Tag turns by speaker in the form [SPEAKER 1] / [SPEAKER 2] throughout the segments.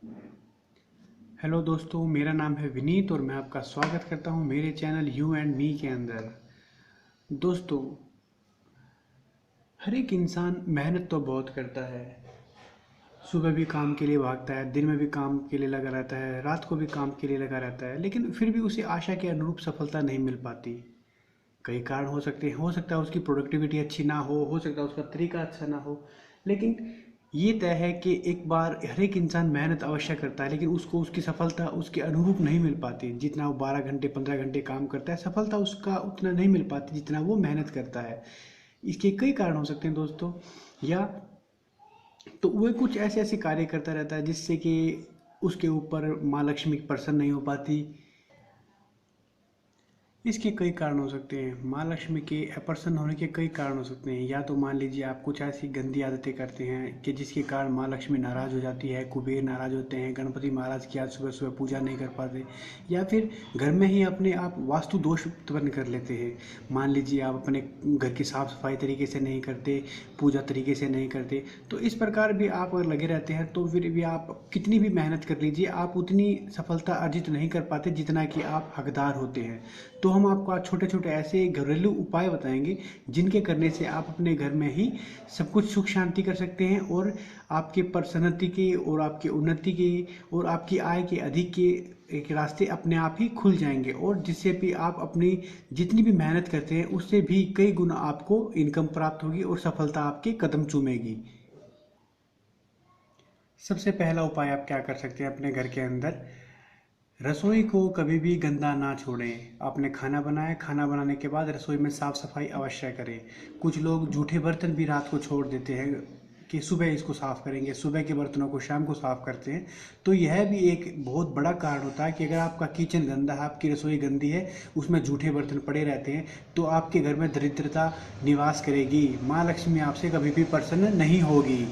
[SPEAKER 1] Hello दोस्तों, मेरा नाम है विनीत और मैं आपका स्वागत करता हूं मेरे चैनल यू एंड मी के अंदर। दोस्तों, हर एक इंसान मेहनत तो बहुत करता है। सुबह भी काम के लिए भागता है, दिन में भी काम के लिए लगा रहता है, रात को भी काम के लिए लगा रहता है, लेकिन फिर भी उसे आशा के अनुरूप सफलता नहीं मिल पाती। कई कारण हो सकते हैं। हो सकता है उसकी प्रोडक्टिविटी अच्छी ना हो सकता है उसका तरीका अच्छा ना हो, लेकिन ये तय है कि एक बार हर एक इंसान मेहनत अवश्य करता है, लेकिन उसको उसकी सफलता उसके अनुरूप नहीं मिल पाती। जितना वो 12 घंटे 15 घंटे काम करता है, सफलता उसका उतना नहीं मिल पाती जितना वो मेहनत करता है। इसके कई कारण हो सकते हैं दोस्तों। या तो वह कुछ ऐसे ऐसे कार्य करता रहता है जिससे कि उसके ऊपर माँ लक्ष्मी प्रसन्न नहीं हो पाती। इसके कई कारण हो सकते हैं। माँ लक्ष्मी के अप्रसन्न होने के कई कारण हो सकते हैं। या तो मान लीजिए आप कुछ ऐसी गंदी आदतें करते हैं कि जिसके कारण माँ लक्ष्मी नाराज़ हो जाती है, कुबेर नाराज़ होते हैं, गणपति महाराज की आज सुबह सुबह पूजा नहीं कर पाते। या फिर घर में ही अपने आप वास्तु दोष उत्पन्न कर लेते हैं। मान लीजिए आप अपने घर की साफ़ सफाई तरीके से नहीं करते, पूजा तरीके से नहीं करते, तो इस प्रकार भी आप अगर लगे रहते हैं तो फिर भी आप कितनी भी मेहनत कर लीजिए, आप उतनी सफलता अर्जित नहीं कर पाते जितना कि आप हकदार होते हैं। तो हम आपको आज छोटे छोटे ऐसे घरेलू उपाय बताएंगे जिनके करने से आप अपने घर में ही सब कुछ सुख शांति कर सकते हैं, और आपके प्रसन्नति के और आपके उन्नति के और आपकी आय के अधिक के एक रास्ते अपने आप ही खुल जाएंगे, और जिससे भी आप अपनी जितनी भी मेहनत करते हैं उससे भी कई गुना आपको इनकम प्राप्त होगी और सफलता आपके कदम चूमेगी। सबसे पहला उपाय आप क्या कर सकते हैं अपने घर के अंदर। रसोई को कभी भी गंदा ना छोड़ें। आपने खाना बनाया, खाना बनाने के बाद रसोई में साफ़ सफाई अवश्य करें। कुछ लोग जूठे बर्तन भी रात को छोड़ देते हैं कि सुबह इसको साफ़ करेंगे, सुबह के बर्तनों को शाम को साफ़ करते हैं। तो यह भी एक बहुत बड़ा कारण होता है कि अगर आपका किचन गंदा है, आपकी रसोई गंदी है, उसमें जूठे बर्तन पड़े रहते हैं, तो आपके घर में दरिद्रता निवास करेगी। माँ लक्ष्मी आपसे कभी भी प्रसन्न नहीं होगी।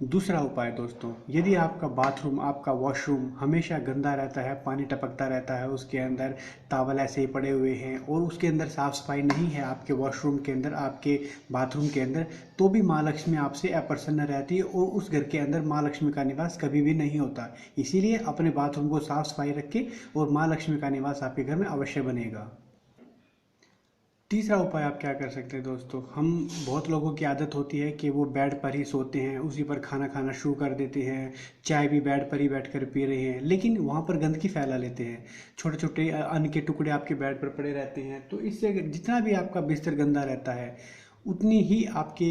[SPEAKER 1] दूसरा उपाय दोस्तों, यदि आपका बाथरूम, आपका वॉशरूम हमेशा गंदा रहता है, पानी टपकता रहता है, उसके अंदर तावल ऐसे ही पड़े हुए हैं और उसके अंदर साफ़ सफाई नहीं है, आपके वॉशरूम के अंदर, आपके बाथरूम के अंदर, तो भी माँ लक्ष्मी आपसे अप्रसन्न रहती है और उस घर के अंदर माँ लक्ष्मी का निवास कभी भी नहीं होता। इसीलिए अपने बाथरूम को साफ़ सफाई रखें और माँ लक्ष्मी का निवास आपके घर में अवश्य बनेगा। तीसरा उपाय आप क्या कर सकते हैं दोस्तों। हम बहुत लोगों की आदत होती है कि वो बेड पर ही सोते हैं, उसी पर खाना खाना शुरू कर देते हैं, चाय भी बेड पर ही बैठकर पी रहे हैं, लेकिन वहाँ पर गंदगी फैला लेते हैं। छोटे छोटे अन्न के टुकड़े आपके बेड पर पड़े रहते हैं, तो इससे जितना भी आपका बिस्तर गंदा रहता है उतनी ही आपके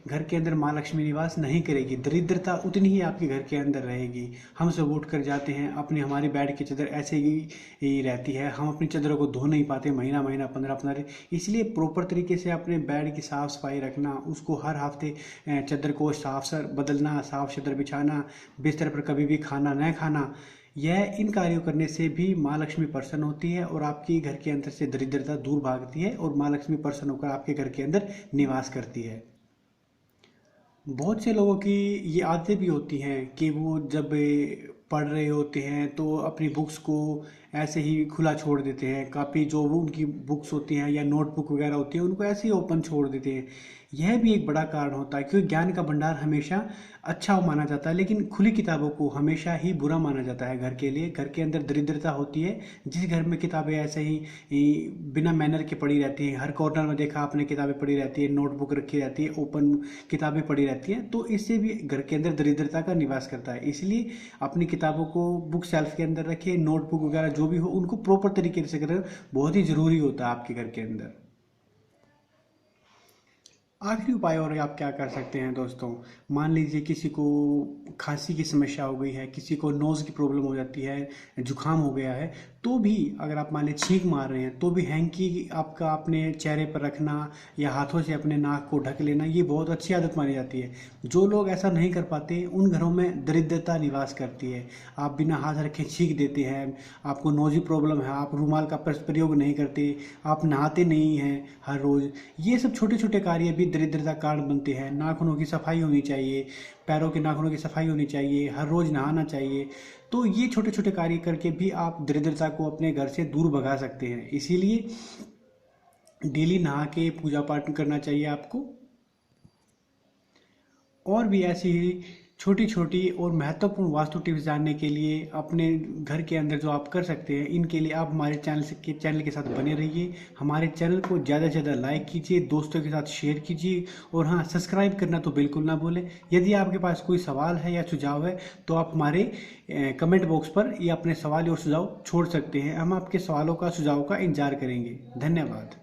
[SPEAKER 1] घर के अंदर माँ लक्ष्मी निवास नहीं करेगी, दरिद्रता उतनी ही आपके घर के अंदर रहेगी। हम सब उठ कर जाते हैं, अपनी हमारी बेड की चादर ऐसे ही रहती है, हम अपनी चादरों को धो नहीं पाते महीना महीना 15-15 दिन। इसलिए प्रॉपर तरीके से अपने बेड की साफ़ सफाई रखना, उसको हर हफ्ते चादर को साफ सर बदलना, साफ चादर बिछाना, बिस्तर पर कभी भी खाना न खाना, यह इन कार्यों करने से भी माँ लक्ष्मी प्रसन्न होती है और आपकी घर के अंदर से दरिद्रता दूर भागती है और माँ लक्ष्मी प्रसन्न होकर आपके घर के अंदर निवास करती है। बहुत से लोगों की ये आदतें भी होती हैं कि वो जब पढ़ रहे होते हैं तो अपनी बुक्स को ऐसे ही खुला छोड़ देते हैं। काफ़ी जो वो उनकी बुक्स होती हैं या नोटबुक वगैरह होती है उनको ऐसे ही ओपन छोड़ देते हैं। यह भी एक बड़ा कारण होता है क्योंकि ज्ञान का भंडार हमेशा अच्छा माना जाता है, लेकिन खुली किताबों को हमेशा ही बुरा माना जाता है घर के लिए। घर के अंदर दरिद्रता होती है जिस घर में किताबें ऐसे ही बिना मैनर के पड़ी रहती हैं। हर कॉर्नर में देखा आपने किताबें पड़ी रहती है, नोटबुक रखी रहती है, ओपन किताबें पड़ी रहती हैं, तो इससे भी घर के अंदर दरिद्रता का निवास करता है। इसलिए अपनी किताबों को बुक शेल्फ के अंदर रखें। नोटबुक वगैरह जो भी हो उनको प्रॉपर तरीके से करें, बहुत ही ज़रूरी होता है आपके घर के अंदर। आखिरी उपाय और आप क्या कर सकते हैं दोस्तों। मान लीजिए किसी को खांसी की समस्या हो गई है, किसी को नोज़ की प्रॉब्लम हो जाती है, जुकाम हो गया है, तो भी अगर आप मान लीजिए छींक मार रहे हैं तो भी हैंकी आपका अपने चेहरे पर रखना या हाथों से अपने नाक को ढक लेना, ये बहुत अच्छी आदत मानी जाती है। जो लोग ऐसा नहीं कर पाते उन घरों में दरिद्रता निवास करती है। आप बिना हाथ रखे छींक देते हैं, आपको नोज़ी प्रॉब्लम है, आप रूमाल का प्रयोग नहीं करते, आप नहाते नहीं हैं हर रोज़, ये सब छोटे छोटे कार्य भी दरिद्रता कारण बनते हैं। नाखूनों की सफाई होनी चाहिए, पैरों के नाखूनों की सफाई होनी चाहिए, हर रोज़ नहाना चाहिए। तो ये छोटे छोटे कार्य करके भी आप दरिद्रता को अपने घर से दूर भगा सकते हैं। इसीलिए डेली नहा के पूजा पाठ करना चाहिए आपको। और भी ऐसी ही छोटी छोटी और महत्वपूर्ण वास्तु टिप्स जानने के लिए अपने घर के अंदर जो आप कर सकते हैं, इनके लिए आप हमारे चैनल के साथ बने रहिए। हमारे चैनल को ज़्यादा से ज़्यादा लाइक कीजिए, दोस्तों के साथ शेयर कीजिए, और हाँ, सब्सक्राइब करना तो बिल्कुल ना भूलें। यदि आपके पास कोई सवाल है या सुझाव है तो आप हमारे कमेंट बॉक्स पर ये अपने सवाल और सुझाव छोड़ सकते हैं। हम आपके सवालों का सुझाव का इंतजार करेंगे। धन्यवाद।